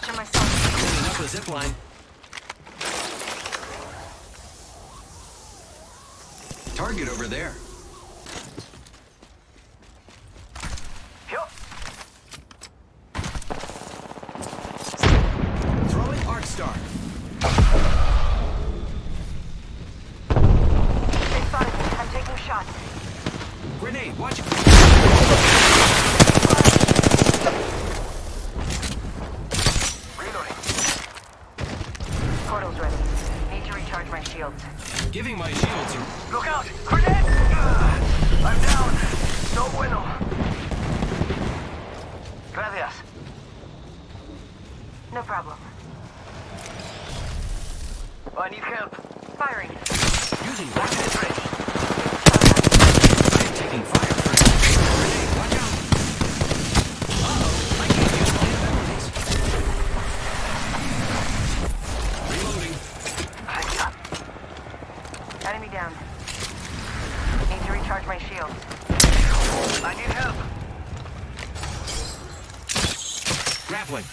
Recharging myself. Setting up a zip line. Target over there. Yup. Throwing Arc Star. They spotted me. I'm taking shots. Grenade, watch it. Reloading. Portal's ready. Need to recharge my shields. Giving my shields a... Look out! Grenade! I'm down. No bueno. Gracias. No problem. I need help. Firing. Using Weapon is ready. I'm taking fire first. Grenade, watch out. Uh-oh, I can't use my abilities. Reloading. Enemy down. Need to recharge my shields. I need help. Grappling.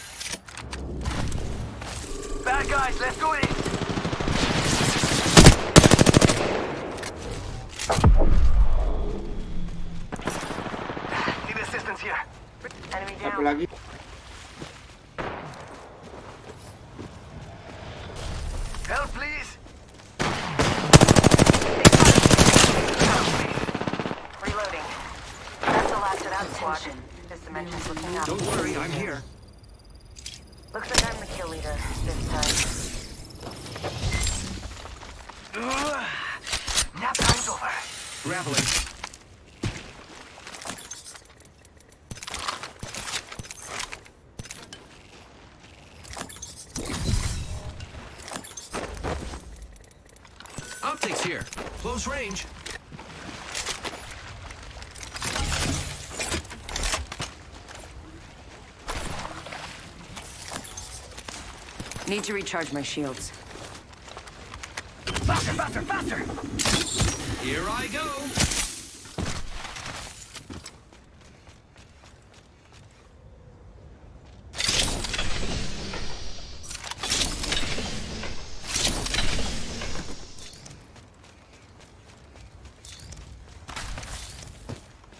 Bad guys, let's do this. Need assistance here. Enemy Satu down. lagi. Help, please. Reloading. That's the last of that squad. This dimension's looking up. Don't worry, I'm here. Looks like I'm the kill leader this time. Nap time's over. Grappling. Optics here. Close range. Need to recharge my shields. Faster, faster, faster. Here I go.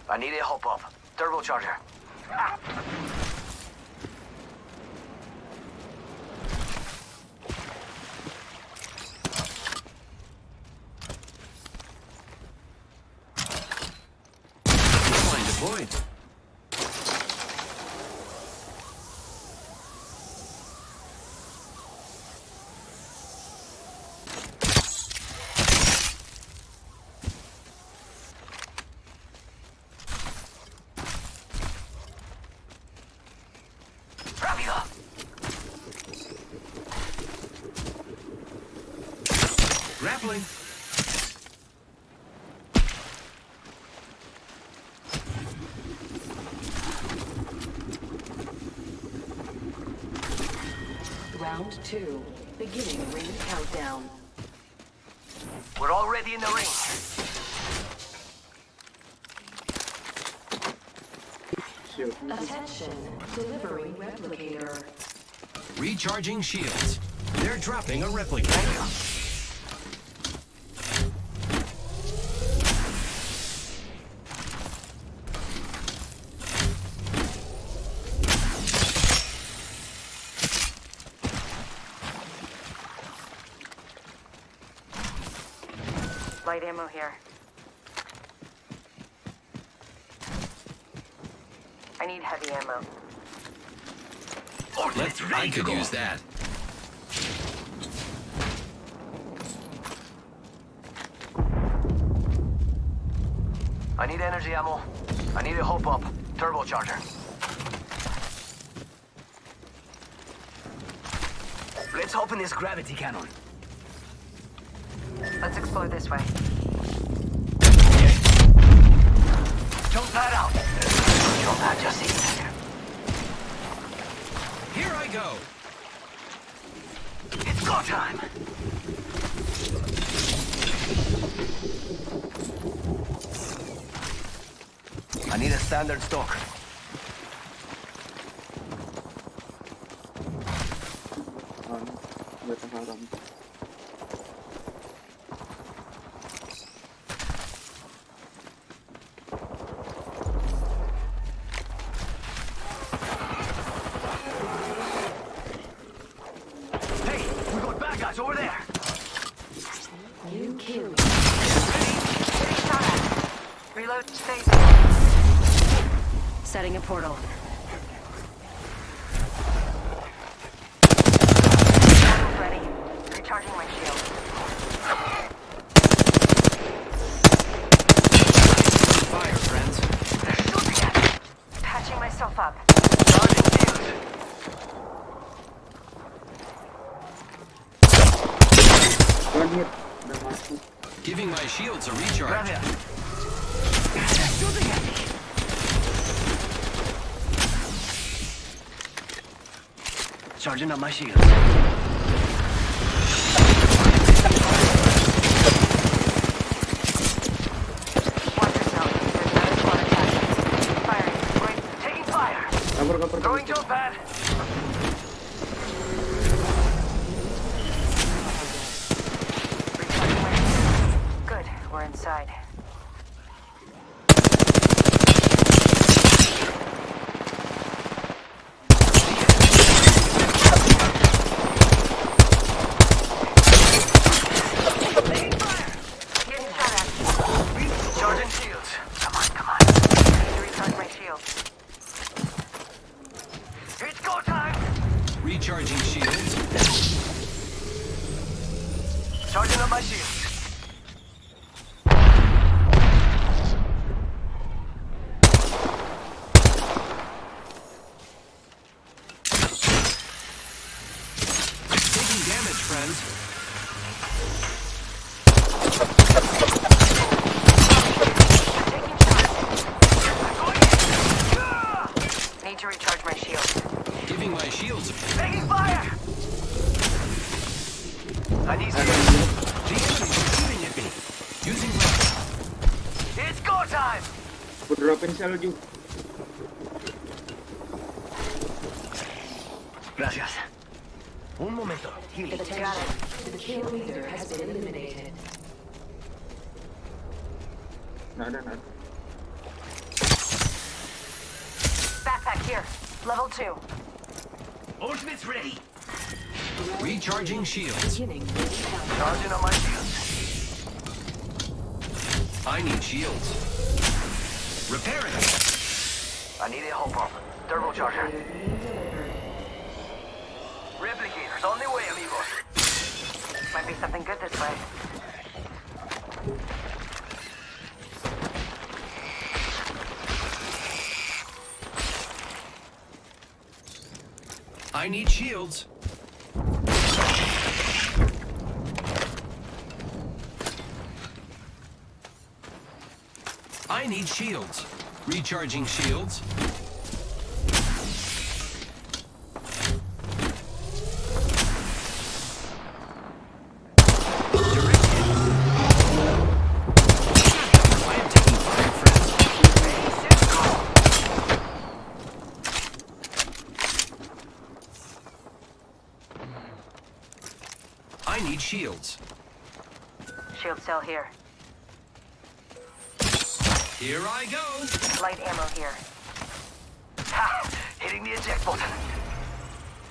I need a hop up. Turbocharger. Ah. Zip line deployed. Rápido. Grappling. Round 2. Beginning ring countdown. We're already in the ring. Shield. Attention. Delivering replicator. Recharging shields. They're dropping a replicator. Light ammo here. I need heavy ammo. Ordnance I ready to could go. use that. I need energy ammo. I need a hop up. Turbocharger. Let's open this gravity cannon. Let's explore this way. Jump pad out. Jump pad just sitting there. Here I go. It's go time. I need a standard stock. Gata haram. Hey, we got bad guys over there. New kill. Getting shot at. Reload phase. Setting a portal. Portal's ready. Recharging my shield. Fire, friends. They're shooting at me. Patching myself up. Charging shields. One hit. The master. Giving my shields a Grab recharge. ya. Shooting at me. Charging up my shields. Watch yourself. There's another squad attacking. Firing. Going. Taking fire. Cover, cover, Throwing cover. jump pad. Recharging my shield. Good. We're inside. Getting shot at. Charging shields. Come on, come on. I need to recharge my shield. It's go time. Recharging shields. Charging up my shields. Taking damage, friends. Taking shots. Need to recharge my shield. Giving my shields. Taking fire. I need some. The enemies are shooting at me. Using weapon. It's go time. Aku dropin salju. Gracias. Un momento. Healing. Got it. The kill leader has been eliminated. Nggak ada. Backpack here. Level 2. Ultimate's ready. Recharging shields. Beginning ring countdown. Charging up my shields. I need shields. Repairing. I need a hull pump. Turbocharger. Replicators on the way, amigos. Might be something good this way. I need shields. I need shields. Recharging shields. I am taking fire, friends. I need shields. Shield cell here. Here I go. Light ammo here. Ha! Hitting the eject button.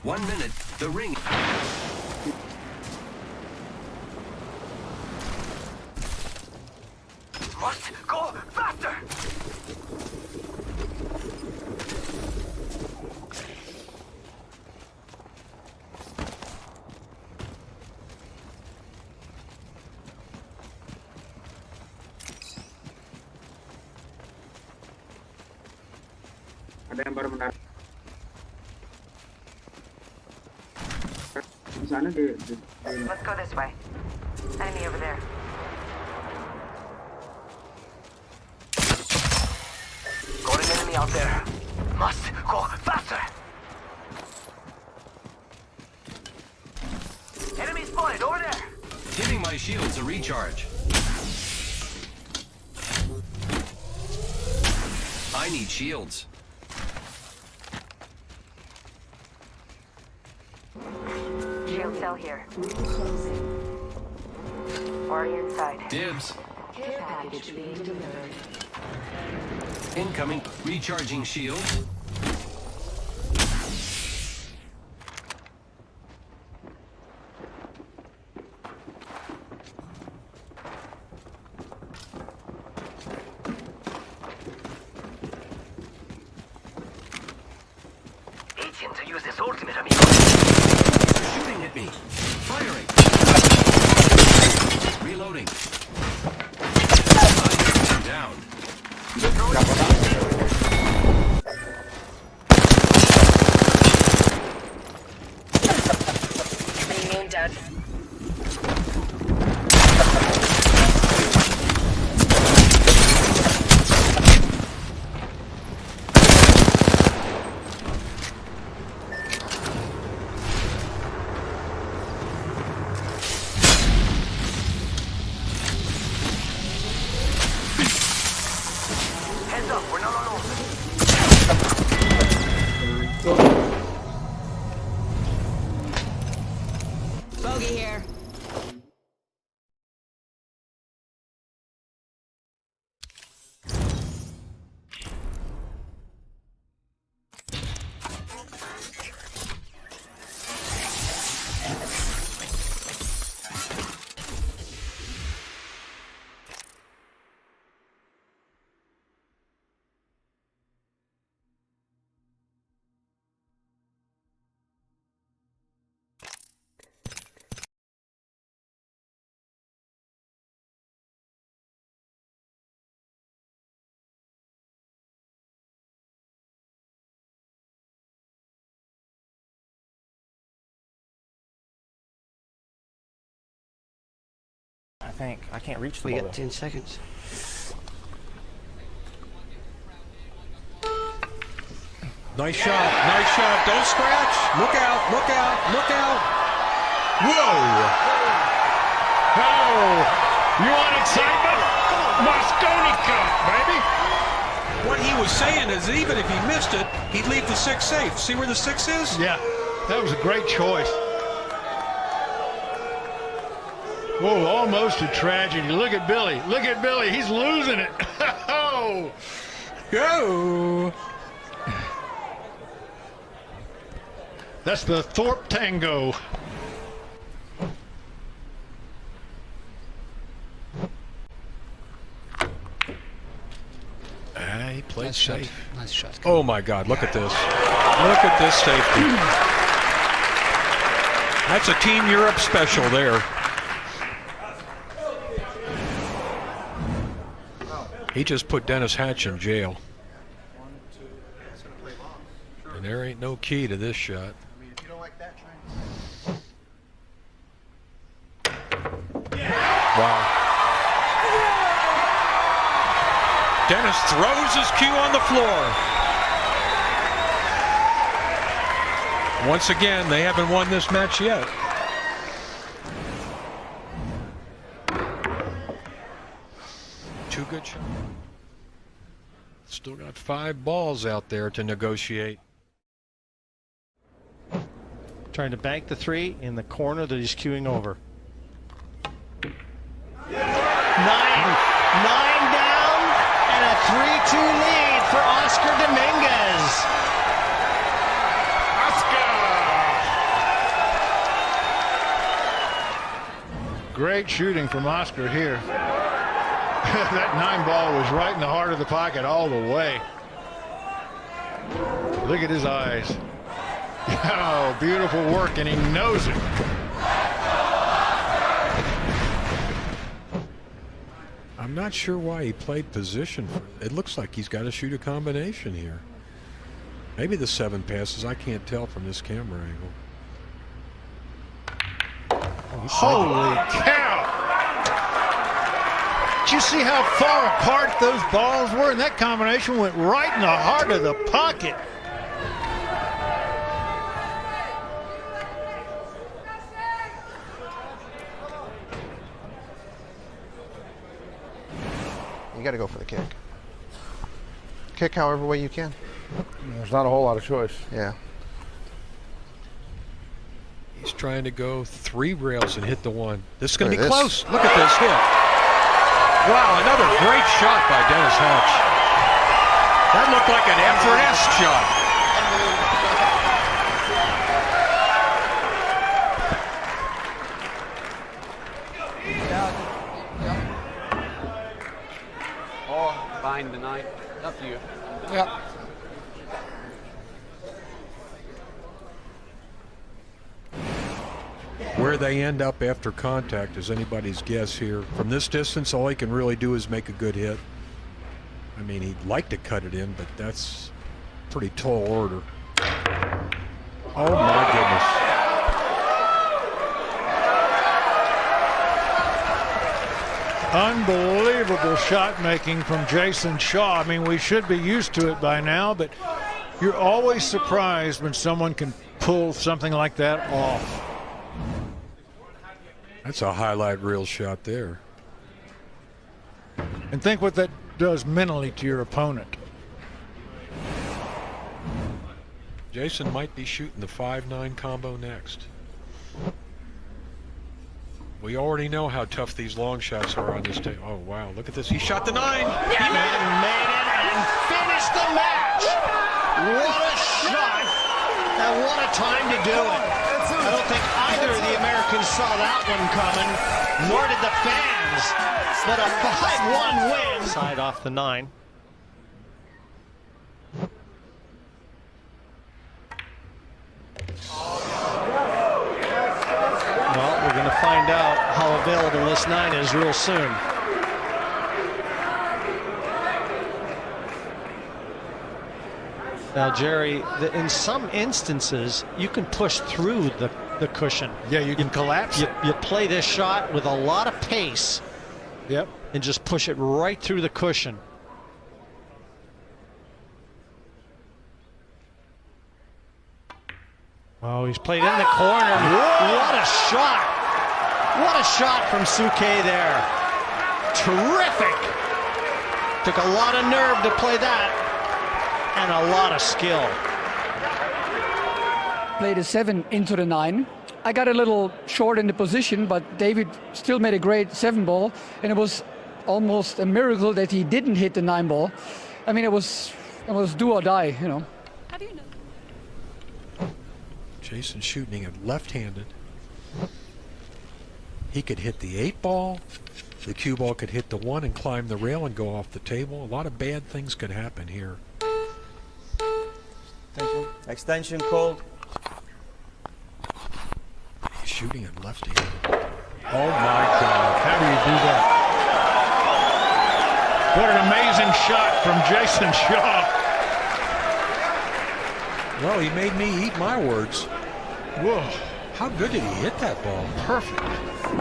1 minute. The ring. Must go faster! Ada yang baru menarik. Di sana di Let's go this way. Enemy over there. Got an enemy out there. Must go faster! Enemy spotted over there! Giving my shields a recharge. I need shields. Shield cell here. Room closing. Already inside. Dibs. Care package being delivered. Incoming. Recharging shield. Itching to use this ultimate, amigo. Shooting at me. Firing. Reloading. Down. Being aimed at. Heads up, we're not alone. Bogey here. I think. I can't reach the We ball. got 10 seconds. Nice shot. Nice shot. Don't scratch. Look out. Look out. Look out. Whoa. Oh, you want excitement? Mosconi Cup, baby. What he was saying is even if he missed it, he'd leave the 6 safe. See where the 6 is? Yeah, that was a great choice. Whoa, almost a tragedy. Look at Billy. Look at Billy. He's losing it. Oh. Go. That's the Thorpe Tango. He played safe. Nice shot. Oh my God! Look at this. Look at this safety. That's a Team Europe special there. He just put Dennis Hatch in jail. And there ain't no key to this shot. Wow. Dennis throws his cue on the floor. Once again, they haven't won this match yet. Two good shots. Still got 5 balls out there to negotiate. Trying to bank the 3 in the corner that he's queuing over. 9 down and a 3-2 lead for Oscar Dominguez. Great shooting from Oscar here. That 9 ball was right in the heart of the pocket all the way. Look at his eyes. Oh, beautiful work, and he knows it. I'm not sure why he played position. It looks like he's got to shoot a combination here. Maybe the 7 passes. I can't tell from this camera angle. Holy cow! Did you see how far apart those balls were? And that combination went right in the heart of the pocket. You got to go for the kick. Kick however way you can. There's not a whole lot of choice. Yeah. He's trying to go 3 rails and hit the one. This is going to Look be at close. Look at this hit. Wow, another great shot by Dennis Hatch. That looked like an Effortless shot. Or bind the knife. Up to you. Yeah. Where they end up after contact is anybody's guess here. From this distance, all he can really do is make a good hit. I mean, he'd like to cut it in, but that's pretty tall order. Oh my goodness. Unbelievable shot making from Jason Shaw. I mean, we should be used to it by now, but you're always surprised when someone can pull something like that off. That's a highlight reel shot there. And think what that does mentally to your opponent. Jason might be shooting the 5-9 combo next. We already know how tough these long shots are on this day. Oh, wow. Look at this. He shot the 9. He made it and finished the match. What a shot. And what a time to do it. I don't think either of the Americans saw that one coming, nor did the fans. But a 5-1 win. Side off the 9. Well, we're going to find out how available this 9 is real soon. Now, Jerry, in some instances, you can push through the cushion. Yeah, you can collapse it. You play this shot with a lot of pace. Yep. And just push it right through the cushion. Oh, he's played in the corner. Whoa. What a shot. What a shot from Suke there. Terrific. Took a lot of nerve to play that. And a lot of skill. Played a 7 into the 9. I got a little short in the position, but David still made a great 7 ball. And it was almost a miracle that he didn't hit the 9 ball. I mean, it was do or die, you know. How do you know? Jason shooting it left-handed. He could hit the 8 ball. The cue ball could hit the 1 and climb the rail and go off the table. A lot of bad things could happen here. Thank you. Extension called. He's shooting it left-handed. Oh my God. How do you do that? What an amazing shot from Jason Shaw. Well, he made me eat my words. Whoa. How good did he hit that ball? Perfect.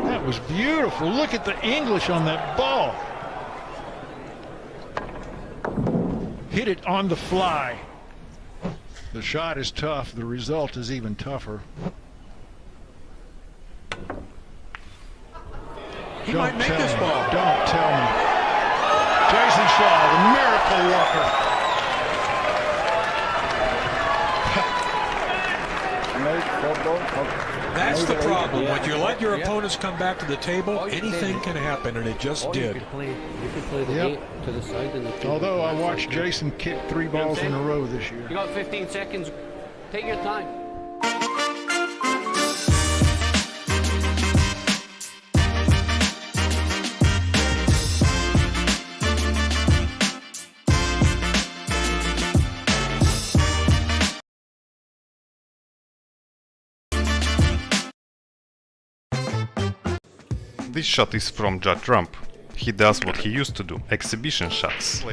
That was beautiful. Look at the English on that ball. Hit it on the fly. The shot is tough. The result is even tougher. He might make this ball. Don't tell me. Jason Shaw, the miracle worker. That's the problem. When you let your opponents come back to the table, anything can happen, and it just did. You could play the 8 to the side and the 2. Although I watched Jason kick 3 balls in a row this year. You got 15 seconds. Take your time. This shot is from Judd Trump. He does what he used to do, exhibition shots.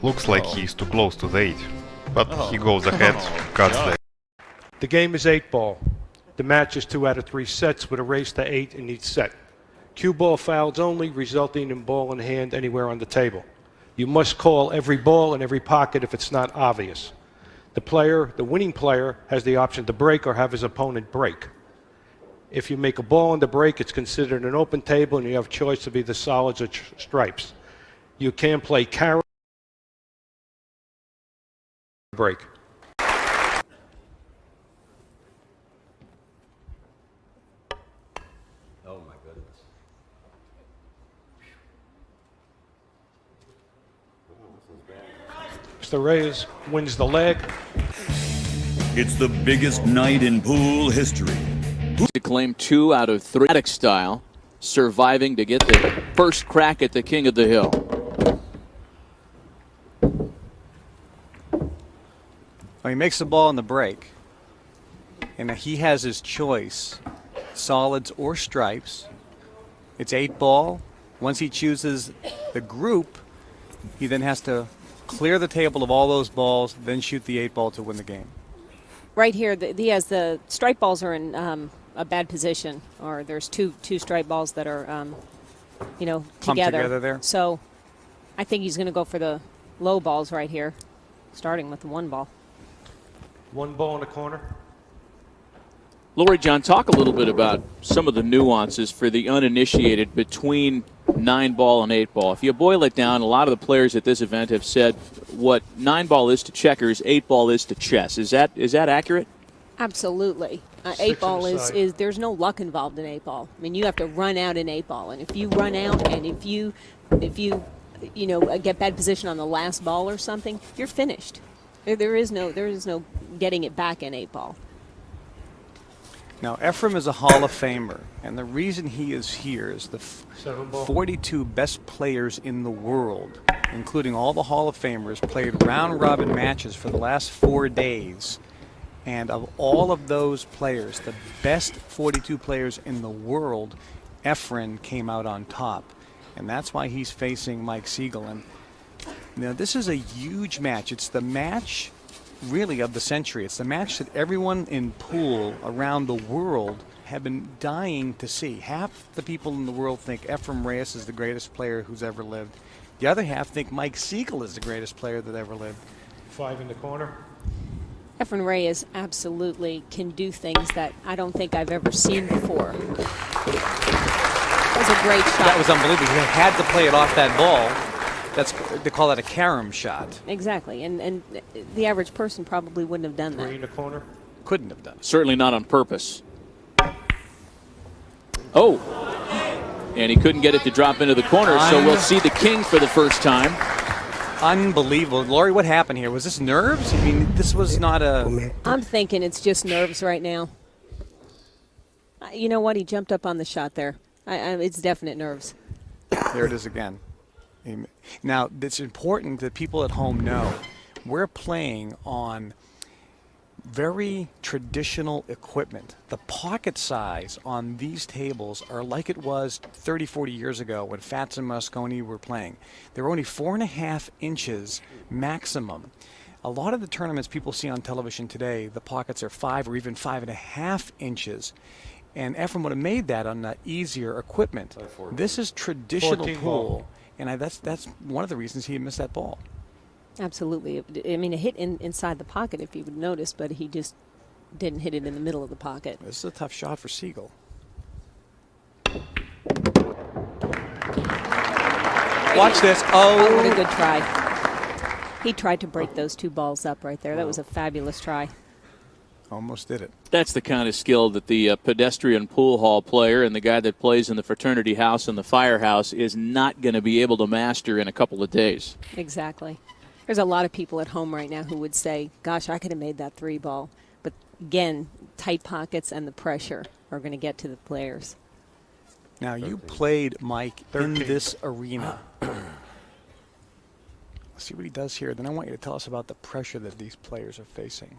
Looks like he is too close to the 8, but he goes ahead, cuts the... The game is 8 ball. The match is 2 out of 3 sets with a race to 8 in each set. Cue ball fouls only, resulting in ball in hand anywhere on the table. You must call every ball in every pocket if it's not obvious. The winning player, has the option to break or have his opponent break. If you make a ball on the break, it's considered an open table, and you have choice of either solids or stripes. You can play carry break. Oh my goodness. Mr. Reyes wins the leg. It's the biggest night in pool history. To claim 2 out of 3 style, surviving to get the first crack at the King of the Hill. Well, he makes the ball in the break, and he has his choice, solids or stripes. It's 8 ball. Once he chooses the group, he then has to clear the table of all those balls, then shoot the 8 ball to win the game. Right here, he has the stripe balls are in a bad position, or there's two stripe balls that are, Clumped together. together there. So I think he's going to go for the low balls right here, starting with the 1 ball. 1 ball in the corner. Lori, John, talk a little bit about some of the nuances for the uninitiated between 9 ball and 8 ball. If you boil it down, a lot of the players at this event have said what 9 ball is to checkers, 8 ball is to chess. Is that accurate? Absolutely. 6 8 ball on the is side. there's no luck involved in 8 ball. I mean, you have to run out in 8 ball, and if you run out and if you get bad position on the last ball or something, you're finished. There is no getting it back in 8 ball. Now, Efrem is a Hall of Famer, and the reason he is here is the 7 ball. 42 best players in the world, including all the Hall of Famers, played round-robin matches for the last 4 days. And of all of those players, the best 42 players in the world, Efren came out on top. And that's why he's facing Mike Siegel. And this is a huge match. It's the match really of the century. It's the match that everyone in pool around the world have been dying to see. Half the people in the world think Efrem Reyes is the greatest player who's ever lived. The other half think Mike Siegel is the greatest player that ever lived. 5 in the corner. Efren Reyes absolutely can do things that I don't think I've ever seen before. That was a great shot. That was unbelievable. He had to play it off that ball. They call that a carom shot. Exactly, and the average person probably wouldn't have done 3 that. in the corner. Couldn't have done it. Certainly not on purpose. Oh, and he couldn't get it to drop into the corner, so we'll see the king for the first time. Unbelievable. Lori, what happened here? Was this nerves? I mean, this was not a... I'm thinking it's just nerves right now. You know what? He jumped up on the shot there. It's definite nerves. There it is again. Now, it's important that people at home know we're playing on very traditional equipment. The pocket size on these tables are like it was 30, 40 years ago when Fats and Mosconi were playing. They were only 4.5 inches maximum. A lot of the tournaments people see on television today, the pockets are 5 or even 5.5 inches. And Efrem would have made that on the easier equipment. This is traditional 14 pool. ball. And that's one of the reasons he missed that ball. Absolutely. I mean, it hit inside the pocket, if you would notice, but he just didn't hit it in the middle of the pocket. This is a tough shot for Siegel. Watch this. Oh, what a good try. He tried to break those 2 balls up right there. That was a fabulous try. Almost did it. That's the kind of skill that the pedestrian pool hall player and the guy that plays in the fraternity house and the firehouse is not going to be able to master in a couple of days. Exactly. There's a lot of people at home right now who would say, gosh, I could have made that 3 ball. But again, tight pockets and the pressure are going to get to the players. Now, you played, Mike, in this arena. Let's see what he does here. Then I want you to tell us about the pressure that these players are facing.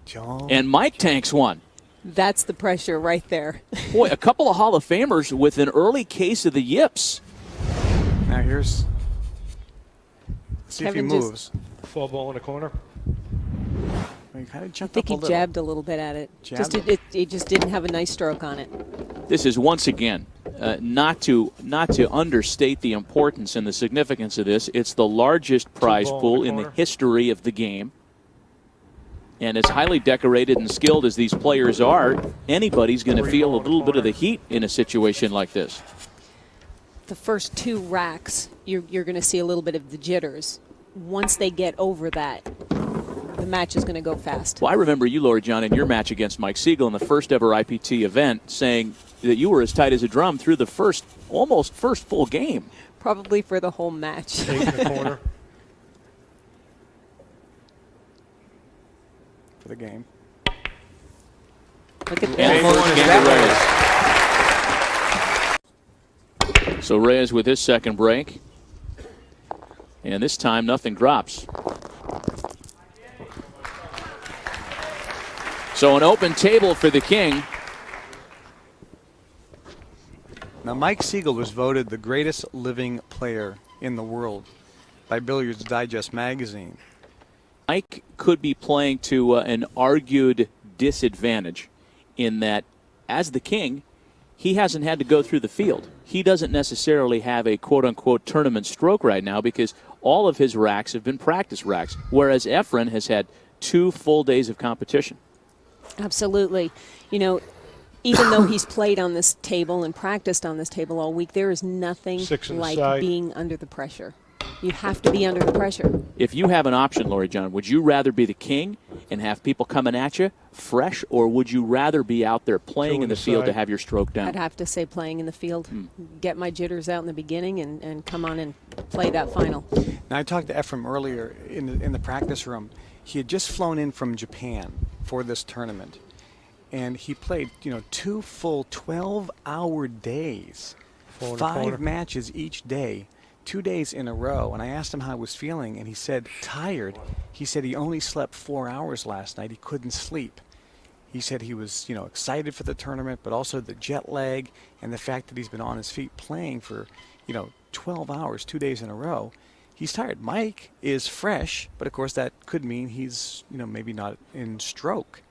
John. And Mike tanks one. That's the pressure right there. Boy, a couple of Hall of Famers with an early case of the yips. Now here's... See Kevin if he moves. 4 ball in the corner. He kind of I jumped think up he a little. jabbed a little bit at it. Jabbed? He just didn't have a nice stroke on it. This is once again not to understate the importance and the significance of this. It's the largest prize ball in pool the in the corner. history of the game. And as highly decorated and skilled as these players are, anybody's going to feel a little bit of the heat in a situation like this. The first 2 racks, you're going to see a little bit of the jitters. Once they get over that, the match is going to go fast. Well, I remember you, Lori John, in your match against Mike Siegel in the first ever IPT event, saying that you were as tight as a drum through the almost first full game. Probably for the whole match. 8 in the corner. For the game. Look at that. Reyes. So Reyes with his second break. And this time nothing drops. So an open table for the King. Now, Mike Siegel was voted the greatest living player in the world by Billiards Digest magazine. Mike could be playing to an argued disadvantage in that, as the King, he hasn't had to go through the field. He doesn't necessarily have a quote-unquote tournament stroke right now because all of his racks have been practice racks, whereas Efren has had 2 full days of competition. Absolutely. You know, even though he's played on this table and practiced on this table all week, there is nothing like being under the pressure. You have to be under the pressure. If you have an option, Lori John, would you rather be the King and have people coming at you fresh, or would you rather be out there playing in the field to have your stroke down? I'd have to say playing in the field. Get my jitters out in the beginning and come on and play that final. Now, I talked to Efrem earlier in the practice room. He had just flown in from Japan for this tournament, and he played 2 full 12-hour days, 5 matches each day, 2 days in a row. And I asked him how he was feeling, and he said tired. He said he only slept 4 hours last night. He couldn't sleep. He said he was excited for the tournament, but also the jet lag and the fact that he's been on his feet playing for 12 hours, 2 days in a row. He's tired. Mike is fresh, but of course that could mean he's maybe not in stroke.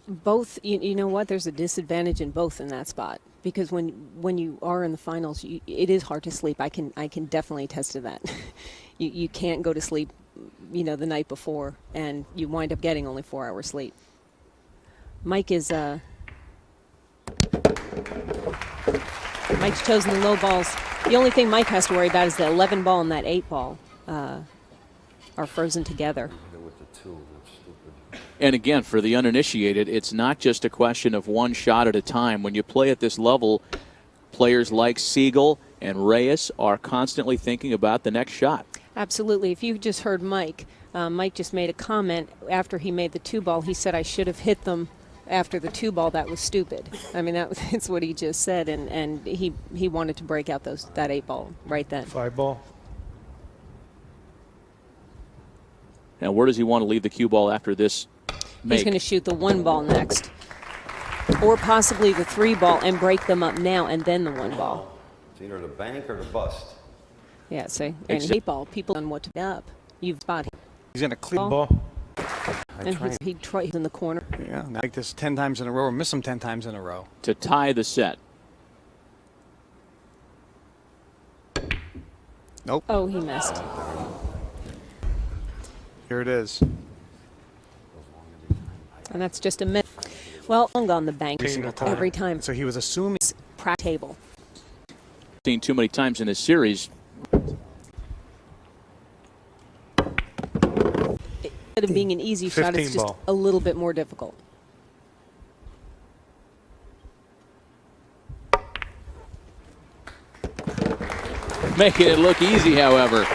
Both, you know what? There's a disadvantage in both in that spot, because when you are in the finals, it is hard to sleep. I can definitely attest to that. you can't go to sleep, the night before, and you wind up getting only 4 hours sleep. Mike is Mike's chosen the low balls. The only thing Mike has to worry about is the 11 ball and that 8 ball are frozen together. And again, for the uninitiated, it's not just a question of one shot at a time. When you play at this level, players like Siegel and Reyes are constantly thinking about the next shot. Absolutely. If you just heard Mike, Mike just made a comment after he made the 2 ball. He said, I should have hit them after the 2 ball. That was stupid. I mean, that's what he just said, and he wanted to break out that 8 ball right then. 5 ball. Now, where does he want to leave the cue ball after this make? He's going to shoot the 1 ball next, or possibly the 3 ball and break them up now and then the 1 ball. It's either the bank or the bust. Yeah, see, and 8 ball, people on what to up. You've spotted. He's going to clean ball. And he tried in the corner. Yeah, like this 10 times in a row, or miss them 10 times in a row. To tie the set. Nope. Oh, he missed. Here it is. And that's just a minute. Well, on the bank every time. So he was assuming table. Seen too many times in this series. Instead of being an easy shot, it's just a little bit more difficult. Making it look easy, however.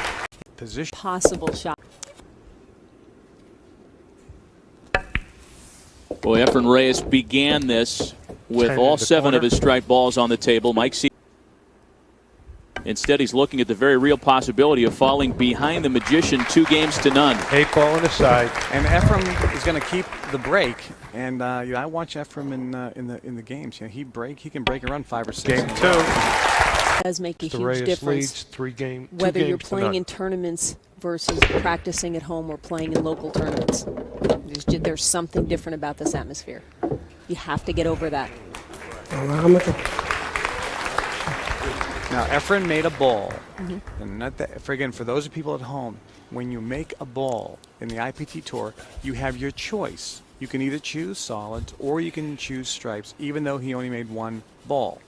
Position. Possible shot. Boy, Efren Reyes began this with all 7 of his strike balls on the table. Mike Siegel. Instead, he's looking at the very real possibility of falling behind the Magician 2-0. 8 ball on the side. And Efrem is going to keep the break. And I watch Efrem in the games. He can break and run 5 or 6. Game 2. It does make a huge difference. Leads 3 games. Whether you're playing in tournaments versus practicing at home or playing in local tournaments. There's something different about this atmosphere. You have to get over that. Now, Efren made a ball. And not that, for those people at home, when you make a ball in the IPT Tour, you have your choice. You can either choose solids or you can choose stripes, even though he only made 1 ball.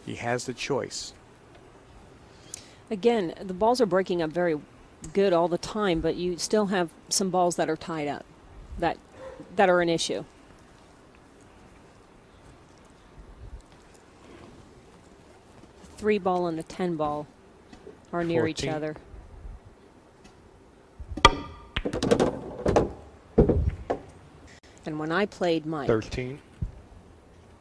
He has the choice. Again, the balls are breaking up very good all the time, but you still have some balls that are tied up that are an issue. The 3 ball and the 10 ball are near 14. each other. And when I played Mike 13.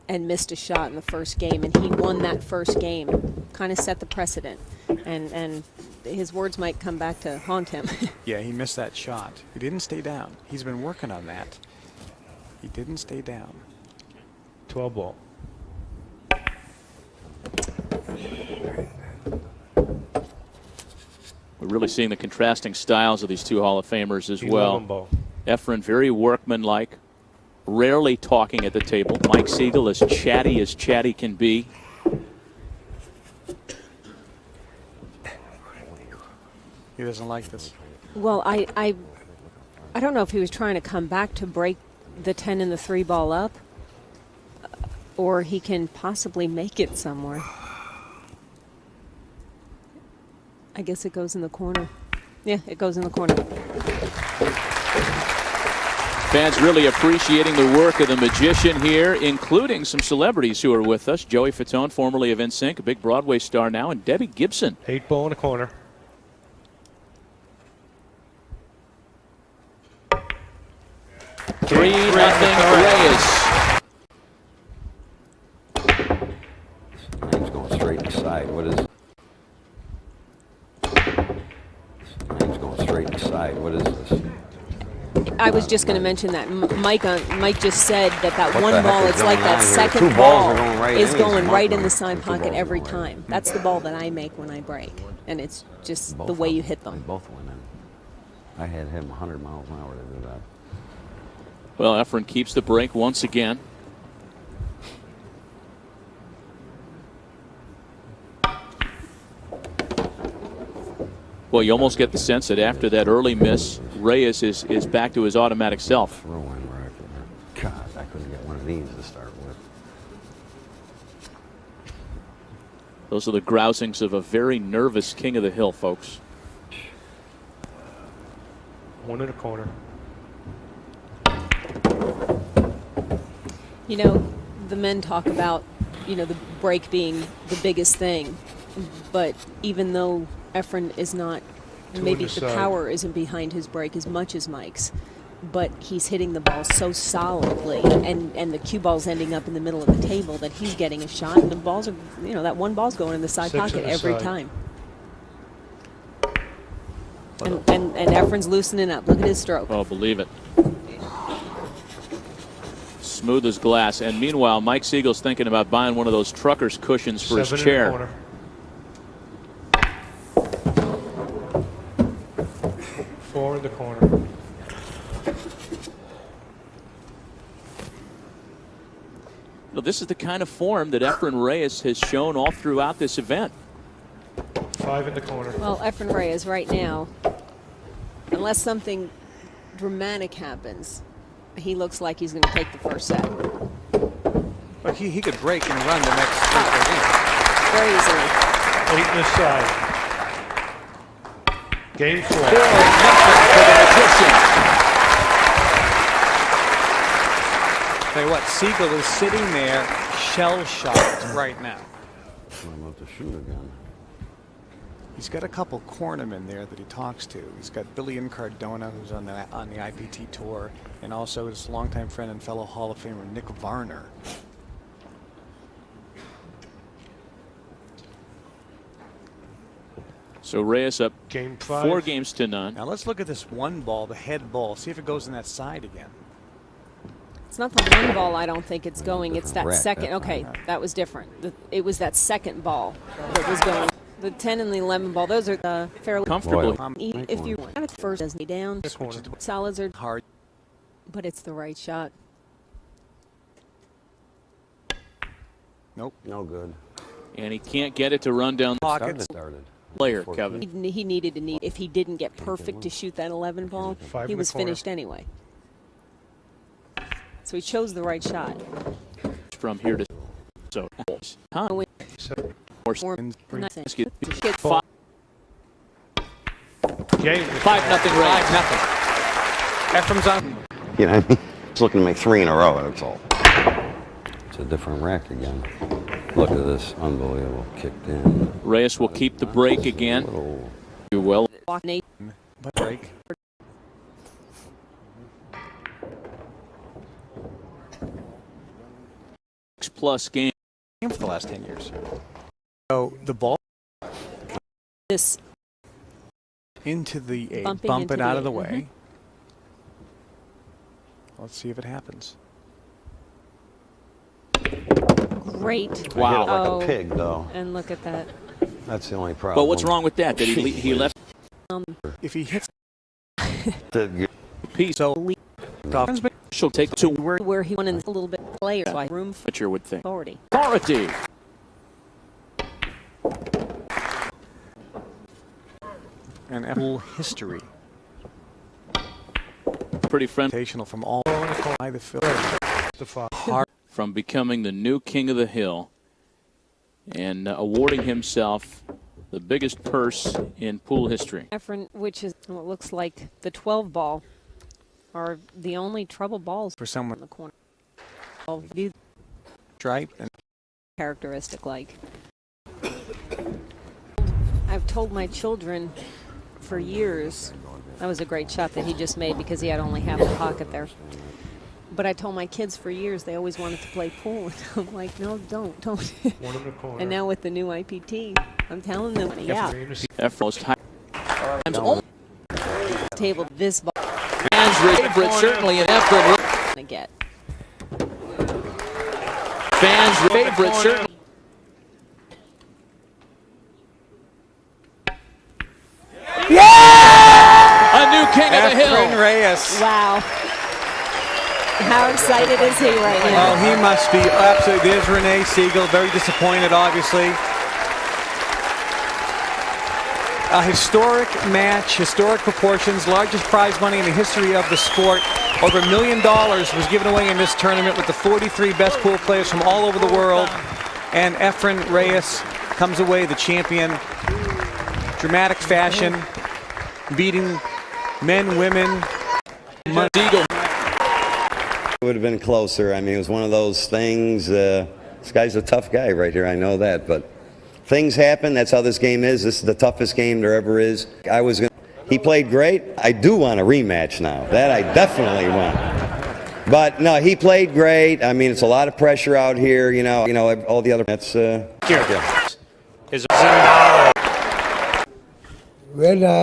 and missed a shot in the first game, and he won that first game, kind of set the precedent. And his words might come back to haunt him. Yeah, he missed that shot. He didn't stay down. He's been working on that. He didn't stay down. 12 ball. We're really seeing the contrasting styles of these two Hall of Famers as 11 well. ball. Efren, very workmanlike, rarely talking at the table. Mike Siegel, as chatty can be. He doesn't like this. Well, I don't know if he was trying to come back to break the 10 and the 3 ball up, or he can possibly make it somewhere. I guess it goes in the corner. Yeah, it goes in the corner. Fans really appreciating the work of the magician here, including some celebrities who are with us. Joey Fatone, formerly of NSYNC, a big Broadway star now, and Debbie Gibson. 8 ball in the corner. Three nothing Reyes. Name's going straight inside. What is it? Name's going straight inside. What is this? I was just going to mention that Mike just said that What one the heck ball, is it's like going that on here? second 2 balls ball are going right is in. going It's right in marked the side right. 2 pocket balls every are going time. That's the ball that I make when I break, and it's just the way you hit them. Both went in. I had him 100 miles an hour to do that. Well, Efren keeps the break once again. Well, you almost get the sense that after that early miss, Reyes is back to his automatic self. God, I couldn't get one of these to start with. Those are the grousings of a very nervous king of the hill, folks. 1 in the corner. You know, the men talk about, the break being the biggest thing, but even though Efren is not, maybe the power isn't behind his break as much as Mike's, but he's hitting the ball so solidly, and the cue ball's ending up in the middle of the table that he's getting a shot, and the balls are, that one ball's going in the side 6 pocket in the every side. time. And Efren's loosening up. Look at his stroke. Oh, believe it. Smooth as glass. And meanwhile, Mike Siegel's thinking about buying one of those trucker's cushions for his 7 chair. in the corner. 4 in the corner. Well, this is the kind of form that Efren Reyes has shown all throughout this event. 5 in the corner. Well, Efren Reyes right now, unless something dramatic happens, he looks like he's going to take the first set. But he could break and run the next 3 games. Very easily. 8 in the side. Game 4. Tell you what, Siegel is sitting there shell-shocked right now. I'm about to shoot again. He's got a couple cornermen there that he talks to. He's got Billy Incardona, who's on the IPT tour, and also his longtime friend and fellow Hall of Famer Nick Varner. So Reyes up Game 5. 4 games to none. Now let's look at this one ball, the head ball. See if it goes in that side again. It's not the one ball I don't think it's going. It's that second. Okay, that was different. It was that second ball that was going. The 10 and the 11 ball, those are fairly comfortable. If you want it first, doesn't down, solids are hard, but it's the right shot. Nope. No good. And he can't get it to run down the pocket. Player, Kevin. He needed to if he didn't get perfect to shoot that 11 ball, he was finished anyway. So he chose the right shot. From here to so Nothing. Okay. 5-0 Rays. 5-0. Ephraim's on. You know, he's looking to make 3 in a row, that's all. It's a different rack again. Look at this, unbelievable. Kicked in. Reyes will keep the break again. You're well. Break. Plus game For the last 10 years. So the ball. This. Into the 8. Bumping Bump into it the out of 8, the way. Let's see if it happens. Great. Wow. I hit it like Oh, a pig, though. And look at that. That's the only problem. But what's wrong with that? That he left If he hits the piece, so she'll take to where he went in a little bit later, so I room for what you would think. authority. Authority. and Apple history. Pretty friendly from all by the Phillies. from becoming the new king of the hill and awarding himself the biggest purse in pool history. Efren, which is what looks like the 12 ball, are the only trouble balls for someone in the corner. Stripe and characteristic like. I've told my children for years, that was a great shot that he just made because he had only half the pocket there. But I told my kids for years they always wanted to play pool. And I'm like, no, don't. And now with the new IPT, I'm telling them, yeah. Efren's times only Table this ball. fans favorite certainly an Efren. To get. Fans favorite certainly. Yeah! A new king of the hill. Efren Reyes. Wow. How excited is he right now? Oh, he must be absolutely. There's Renee Siegel, very disappointed, obviously. A historic match, historic proportions, largest prize money in the history of the sport. Over $1 million was given away in this tournament with the 43 best pool players from all over the world. And Efren Reyes comes away the champion. Dramatic fashion, beating men, women. Siegel. It would have been closer. I mean, it was one of those things. This guy's a tough guy right here. I know that, but things happen. That's how this game is. This is the toughest game there ever is. He played great. I do want a rematch now. That I definitely want. But no, he played great. I mean, it's a lot of pressure out here. You know, all the other. That's Well,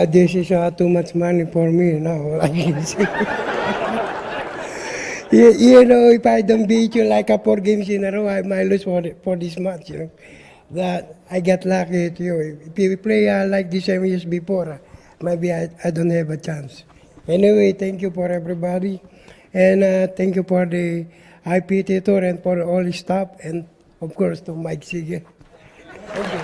this is too much money for me now. I can say. You know, if I don't beat you like 4 games in a row, I might lose for this match. You know, that I get lucky at you. If you play like the same years before, maybe I don't have a chance. Anyway, thank you for everybody, and thank you for the IPT tour and for all the staff, and of course to Mike Siegel. Thank you.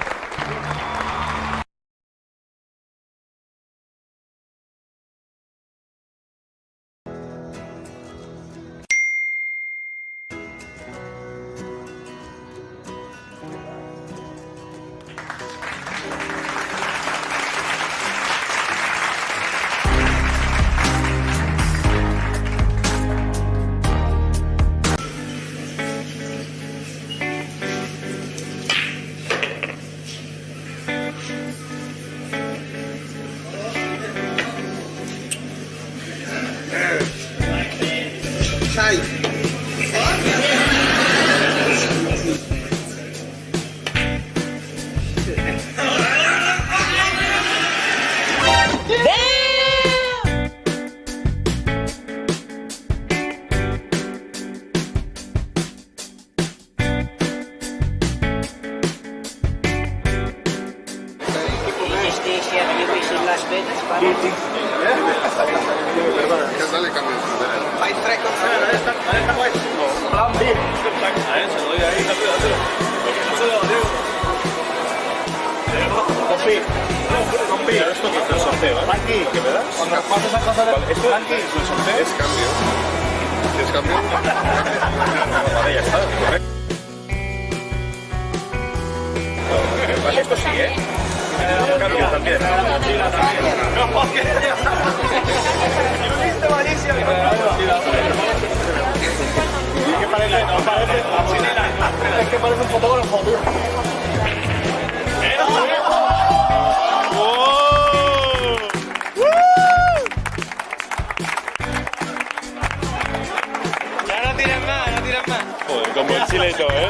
Es que parece un fotógrafo, tío. Ya no tiran más, no tiran más. Joder, como el chileto, ¿eh?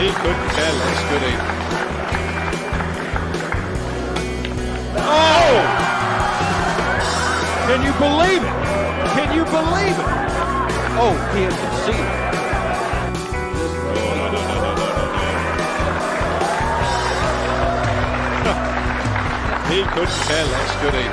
He couldn't tell us, could he? Oh! Can you believe it? Can you believe it? Oh, he had conceded. He couldn't tell us, could he?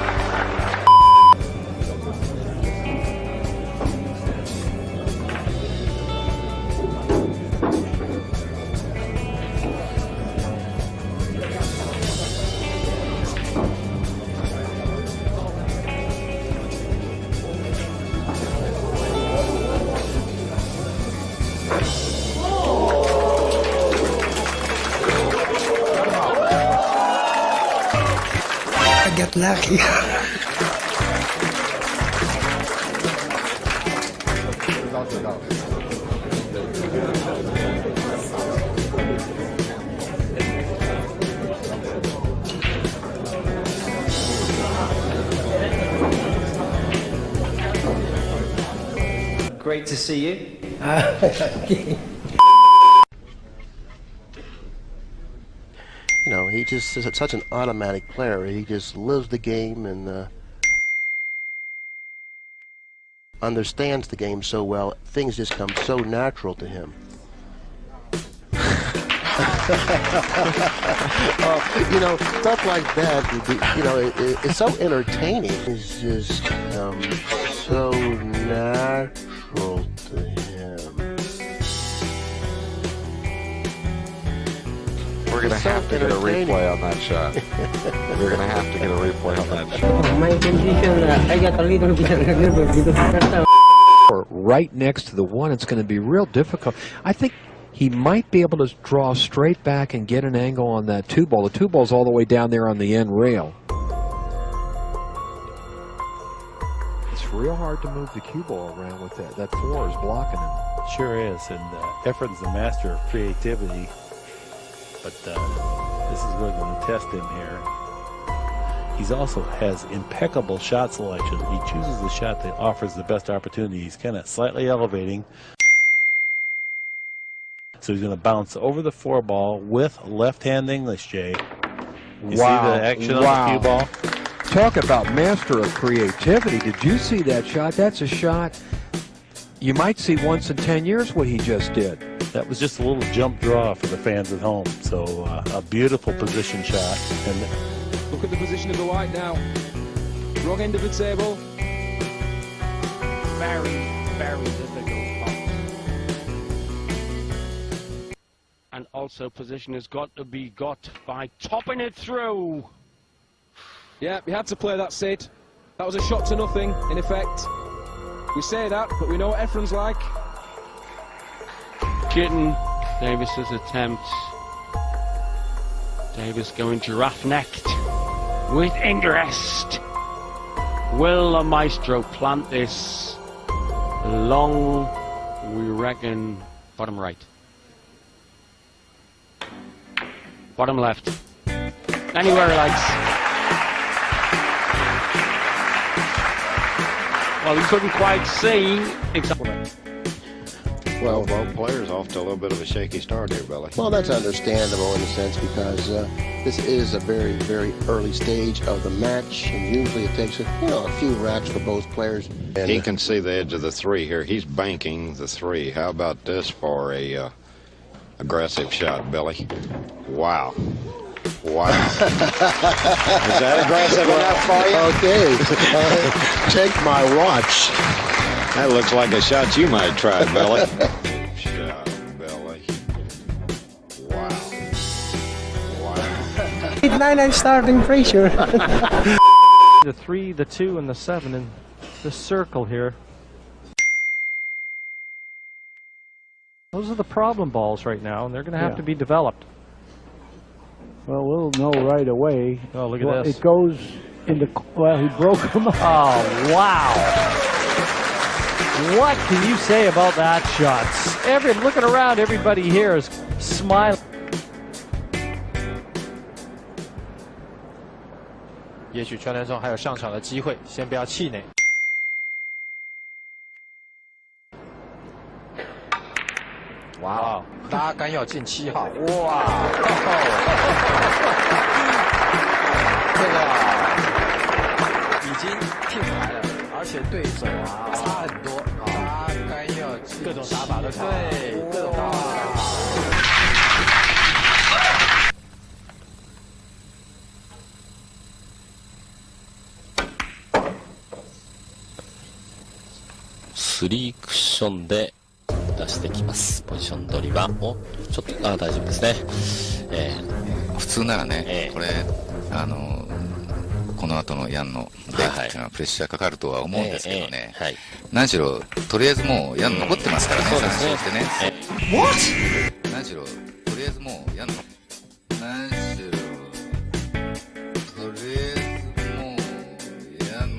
I got lucky. Great to see you. You know, he just is such an automatic player. He just lives the game and understands the game so well. Things just come so natural to him. You know, stuff like that, you know, it's so entertaining. It's just so natural to him. We're going to have to get a replay on that shot. We're going to have to get a replay on that shot. My condition, I got a little bit nervous because right next to the one, it's going to be real difficult. I think he might be able to draw straight back and get an angle on that two ball. The two ball's all the way down there on the end rail. It's real hard to move the cue ball around with that. That four is blocking him. Sure is, and Efren's the master of creativity. But this is really going to test him here. He also has impeccable shot selection. He chooses the shot that offers the best opportunity. He's kind of slightly elevating. So he's going to bounce over the four ball with left-hand English, Jay. You see the action on the cue ball? Talk about master of creativity. Did you see that shot? That's a shot you might see once in 10 years what he just did. That was just a little jump draw for the fans at home. So a beautiful position shot. And look at the position of the white now. Wrong end of the table. Very, very difficult pot. And also position has got to be got by topping it through. Yeah, we had to play that, Sid. That was a shot to nothing, in effect. We say that, but we know what Efren's like. Kitten, Davis's attempt. Davis going giraffe-necked with interest. Will the maestro plant this long, we reckon, bottom right? Bottom left. Anywhere he likes. Well, we couldn't quite see exactly. Well, both players off to a little bit of a shaky start here, Billy. Well, that's understandable in a sense because this is a very, very early stage of the match, and usually it takes a few racks for both players. And he can see the edge of the three here. He's banking the three. How about this for a aggressive shot, Billy? Wow. Wow. Is that aggressive enough for you? Okay. Check my watch. That looks like a shot you might try, Billy. Shot, Billy. 9, I'm starting Frazier. The 3, the 2, and the 7 in the circle here. Those are the problem balls right now, and they're going to have to be developed. Well, we'll know right away. Oh, look at this. It goes into, well, he broke them up. Oh, wow. What can you say about that shot? Looking around, everybody here is smiling. 也许全联胜还有上场的机会，先不要气馁。哇，拉杆要进7号，哇，这个已经听来了，而且对手啊差很多啊，拉杆要进各种打法都差，对，各种打法。 3クッションで出してきます。ポジション取りはちょっと大丈夫ですね。普通ならね、これこの後のヤンのブレイクっていうのはプレッシャーかかるとは思うんですけどね。何しろとりあえずもうヤン残ってますからね。そうですね。What？ 何しろとりあえずもうヤン何しろとりあえずもうヤン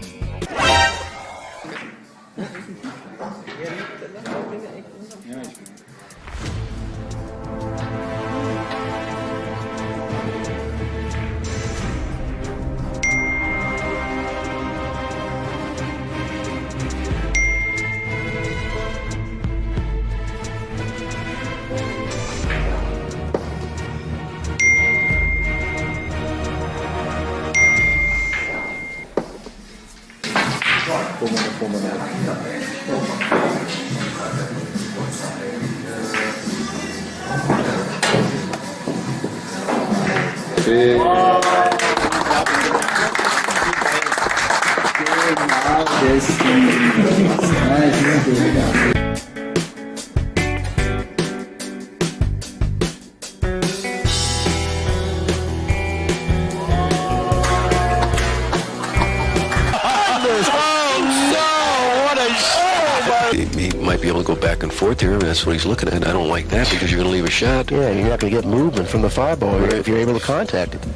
He might be able to go back and forth here. That's what he's looking at. I don't like that because you're going to leave a shot. Yeah, you're not going to get movement from the fire ball if you're able to contact it.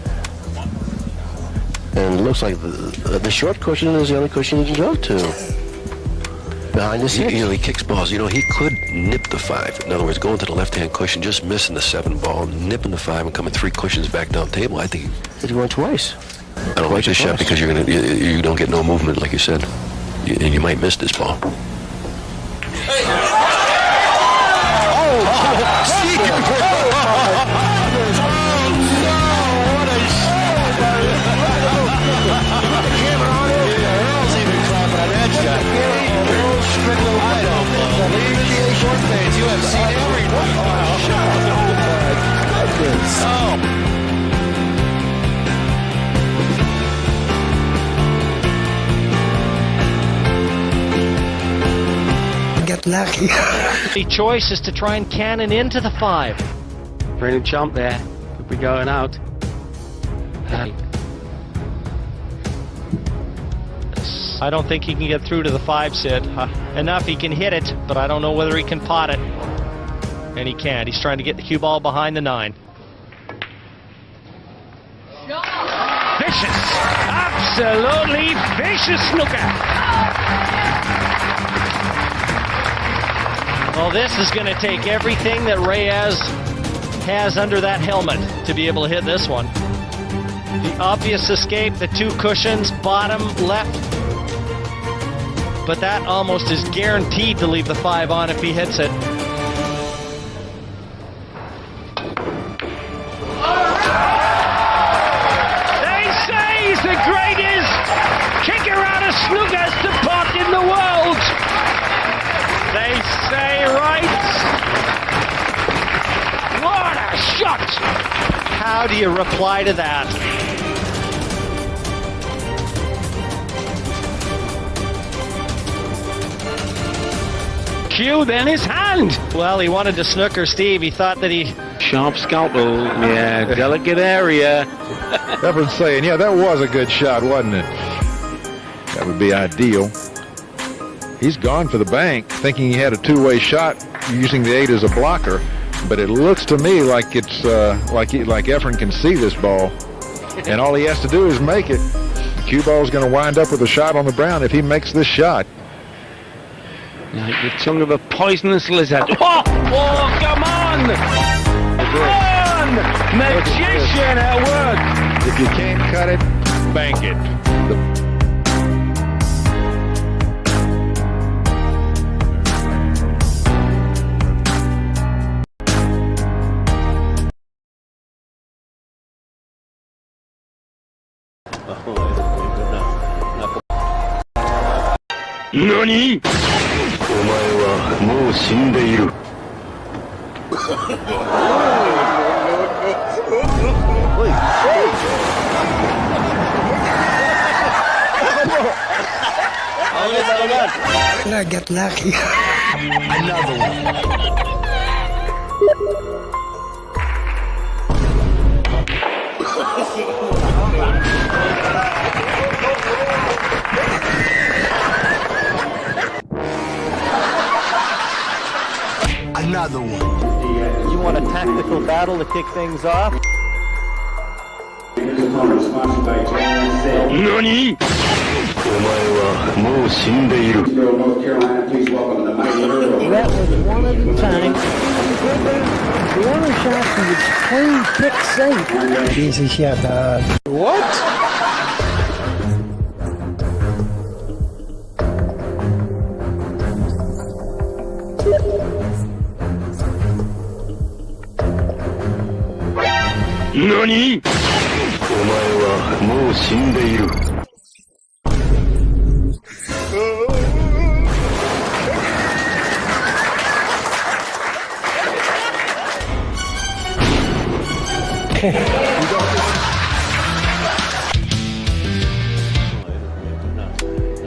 And it looks like the short cushion is the only cushion you can go to. Behind the 6. He kicks balls. He could nip the 5. In other words, going to the left-hand cushion, just missing the 7 ball, nipping the 5, and coming 3 cushions back down table. I think he's going twice. I don't like this shot because you don't get no movement, like you said, and you might miss this ball. You have seen every Get lucky. The choice is to try and cannon into the 5. Trying to jump there. Could be going out. I don't think he can get through to the 5, Sid. Enough, he can hit it, but I don't know whether he can pot it. And he can't. He's trying to get the cue ball behind the 9. Vicious! Absolutely vicious snooker! Well, this is going to take everything that Reyes has under that helmet to be able to hit this one. The obvious escape, the 2 cushions, bottom, left. But that almost is guaranteed to leave the 5 on if he hits it. They say he's the greatest kicker out of snookers to pot in the world! They say right. What a shot! How do you reply to that? Cue then his hand. Well, he wanted to snooker Steve. He thought that he sharp scalpel. Yeah, delicate area. Everyone's saying, yeah, that was a good shot, wasn't it? That would be ideal. He's gone for the bank, thinking he had a two-way shot using the 8 as a blocker. But it looks to me like it's like Efren can see this ball, and all he has to do is make it. The cue ball is going to wind up with a shot on the brown if he makes this shot. Like the tongue of a poisonous lizard. Oh, come on! One magician at work. If you can't cut it, bank it. NANI?! お前はもう死んでいる。I got lucky. Another one. Another one. You want a tactical battle to kick things off? NANI?! お前はもう死んでいる。 That was one at a time. One shot he was clean, pick, safe. Easy shot. What? NANI?! お前はもう死んでいる。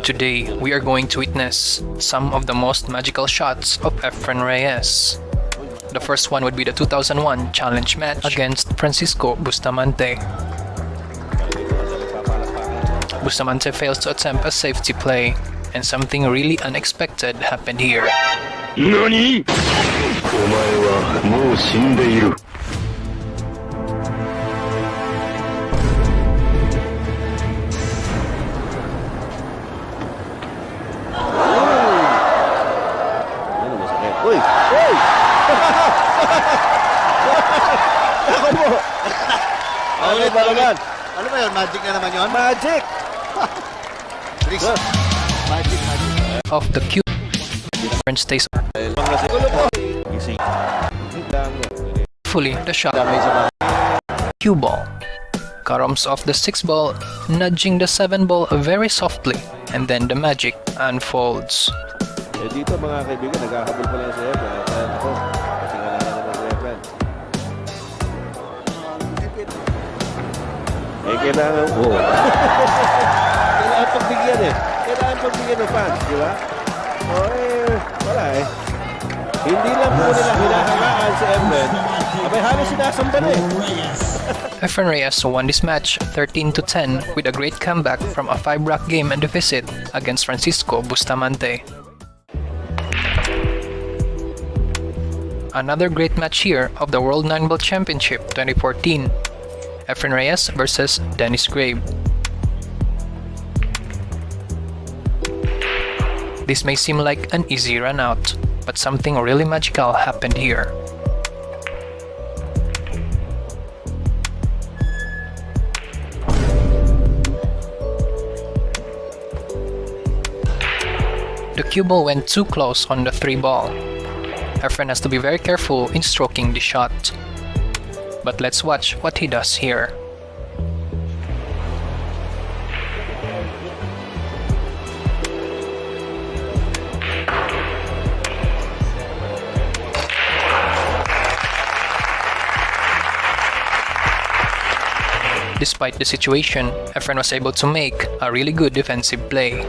Today, we are going to witness some of the most magical shots of Efren Reyes. The first one would be the 2001 challenge match against Francisco Bustamante. Bustamante fails to attempt a safety play, and something really unexpected happened here. NANI?! お前はもう死んでいる。 Uy! Uy! Ako mo! Ano ba naman? Ano ba yun? Magic na naman yun? Magic! Magic. Of the cue, Efren stays fully the shot. Cue ball. Karoms off the 6 ball, nudging the 7 ball very softly, and then the magic unfolds. Eh dito mga kaibigan, naghahabol pa lang si Efren. Ako, patingalan na naman si Efren. Eh kailangan mo. Kailangan pagbigyan eh. Kailangan pagbigyan ng fans, di ba? O eh, wala eh. Hindi lang po nila hinahangaan si Efren. Abay halos sinasamba na eh. Efren Reyes won this match 13-10 with a great comeback from a 5-rack game and deficit against Francisco Bustamante. Another great match here of the World 9-Ball Championship 2014. Efren Reyes versus Dennis Grabe. This may seem like an easy run out, but something really magical happened here. The cue ball went too close on the 3 ball. Efren has to be very careful in stroking the shot. But let's watch what he does here. Despite the situation, Efren was able to make a really good defensive play.